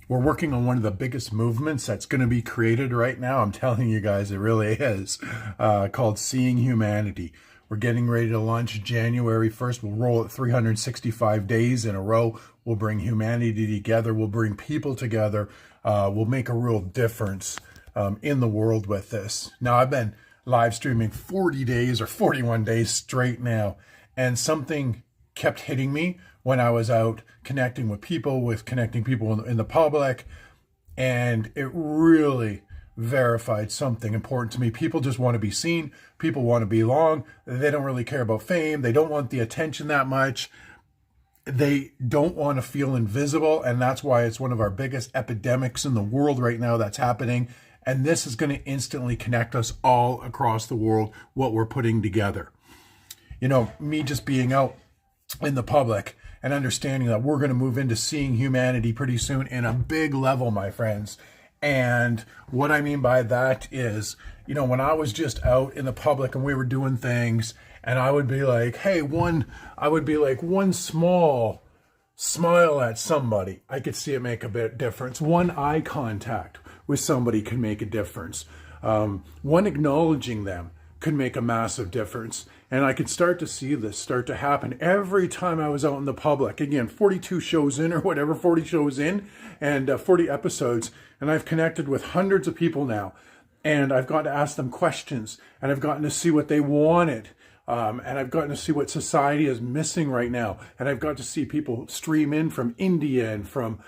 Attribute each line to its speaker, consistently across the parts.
Speaker 1: We're working on one of the biggest movements that's going to be created right now. I'm telling you guys, it really is, called Seeing Humanity. We're getting ready to launch January 1st. We'll roll it 365 days in a row. We'll bring humanity together. We'll bring people together. We'll make a real difference in the world with this. Now, I've been live streaming 40 days or 41 days straight now, and something kept hitting me when I was out connecting with people, connecting people in the public, and it really verified something important to me. People just want to be seen. People want to belong. They don't really care about fame. They don't want the attention that much. They don't want to feel invisible, and that's why it's one of our biggest epidemics in the world right now that's happening. And this is going to instantly connect us all across the world, what we're putting together. You know, me just being out in the public and understanding that we're going to move into seeing humanity pretty soon in a big level, my friends. And what I mean by that is, you know, when I was just out in the public and we were doing things, and I would be like, hey, one small smile at somebody, I could see it make a bit difference. One eye contact with somebody can make a difference. One acknowledging them could make a massive difference. And I could start to see this start to happen every time I was out in the public. Again, 42 shows in or whatever, 40 shows in and 40 episodes. And I've connected with hundreds of people now. And I've got to ask them questions. And I've gotten to see what they wanted. And I've gotten to see what society is missing right now. And I've got to see people stream in from India and from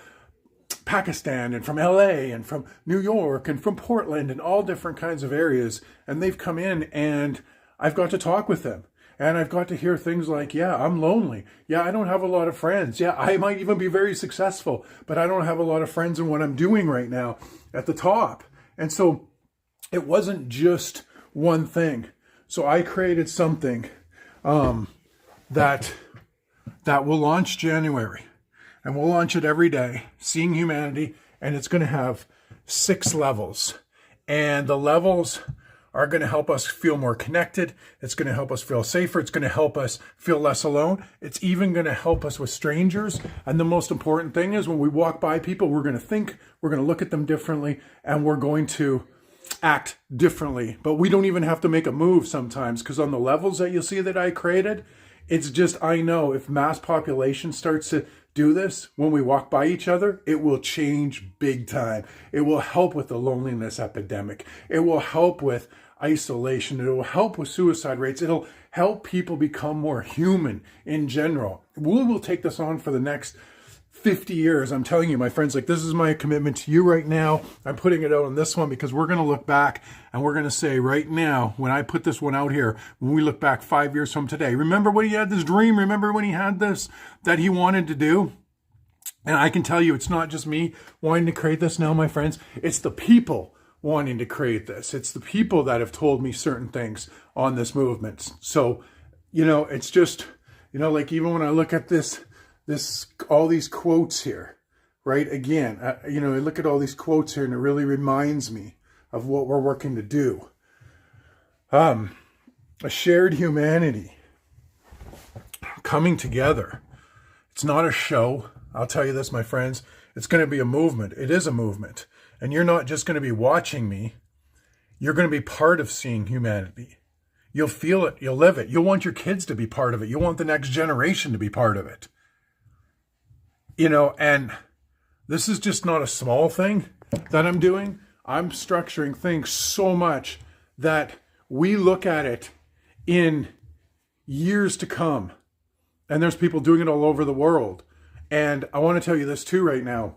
Speaker 1: Pakistan and from LA and from New York and from Portland and all different kinds of areas. And they've come in and I've got to talk with them. And I've got to hear things like, yeah, I'm lonely. Yeah, I don't have a lot of friends. Yeah, I might even be very successful, but I don't have a lot of friends in what I'm doing right now at the top. And so it wasn't just one thing. So I created something that will launch January. And we'll launch it every day, Seeing Humanity, and it's going to have 6 levels. And the levels are going to help us feel more connected. It's going to help us feel safer. It's going to help us feel less alone. It's even going to help us with strangers. And the most important thing is when we walk by people, we're going to think, we're going to look at them differently, and we're going to act differently. But we don't even have to make a move sometimes, because on the levels that you'll see that I created, it's just, I know if mass population starts to do this when we walk by each other, it will change big time. It will help with the loneliness epidemic. It will help with isolation. It will help with suicide rates. It'll help people become more human in general. We will take this on for the next 50 years. I'm telling you, my friends, like, this is my commitment to you right now. I'm putting it out on this one because we're going to look back and we're going to say right now, when I put this one out here, when we look back 5 years from today, remember when he had this dream? Remember when he had this that he wanted to do? And I can tell you, it's not just me wanting to create this now, my friends. It's the people wanting to create this. It's the people that have told me certain things on this movement. So, you know, it's just, you know, like, even when I look at this, all these quotes here, right? Again, you know, I look at all these quotes here and it really reminds me of what we're working to do. A shared humanity coming together. It's not a show. I'll tell you this, my friends, it's going to be a movement. It is a movement. And you're not just going to be watching me. You're going to be part of Seeing Humanity. You'll feel it. You'll live it. You'll want your kids to be part of it. You'll want the next generation to be part of it. You know, and this is just not a small thing that I'm doing. I'm structuring things so much that we look at it in years to come. And there's people doing it all over the world. And I want to tell you this too right now.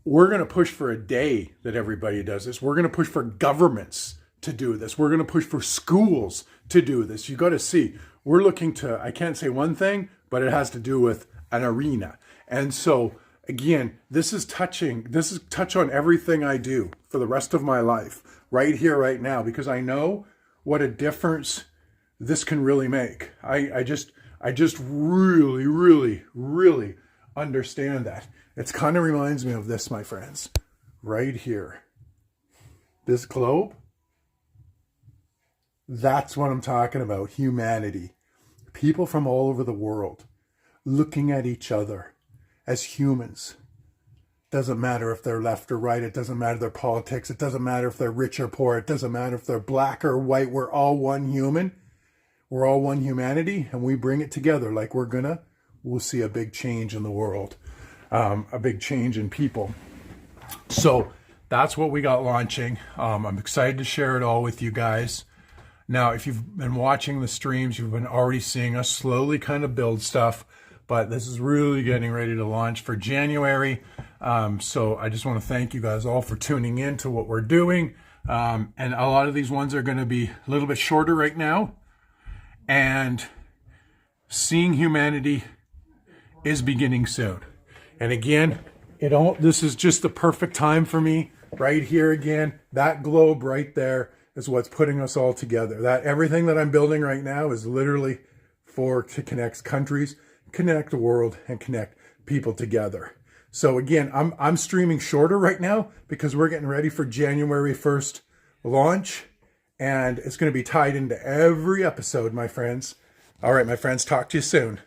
Speaker 1: We're going to push for a day that everybody does this. We're going to push for governments to do this. We're going to push for schools to do this. You got to see, we're looking to, I can't say one thing, but it has to do with an arena. And so again, this is touch on everything I do for the rest of my life, right here, right now, because I know what a difference this can really make. I just really understand that. It kind of reminds me of this, my friends, right here. This globe, that's what I'm talking about, humanity. People from all over the world looking at each other as humans, Doesn't matter if they're left or right. It doesn't matter their politics. It doesn't matter if they're rich or poor. It doesn't matter if they're black or white. We're all one human. We're all one humanity, and we bring it together like we'll see a big change in the world, a big change in people. So that's what we got launching. I'm excited to share it all with you guys. Now, if you've been watching the streams, you've been already seeing us slowly kind of build stuff, but this is really getting ready to launch for January. So I just want to thank you guys all for tuning in to what we're doing. And a lot of these ones are going to be a little bit shorter right now. And seeing humanity is beginning soon. And again, this is just the perfect time for me right here again. That globe right there is what's putting us all together. That everything that I'm building right now is literally to connect countries, connect the world, and connect people together. So again, I'm streaming shorter right now because we're getting ready for January 1st launch. And it's going to be tied into every episode, my friends. All right, my friends, talk to you soon.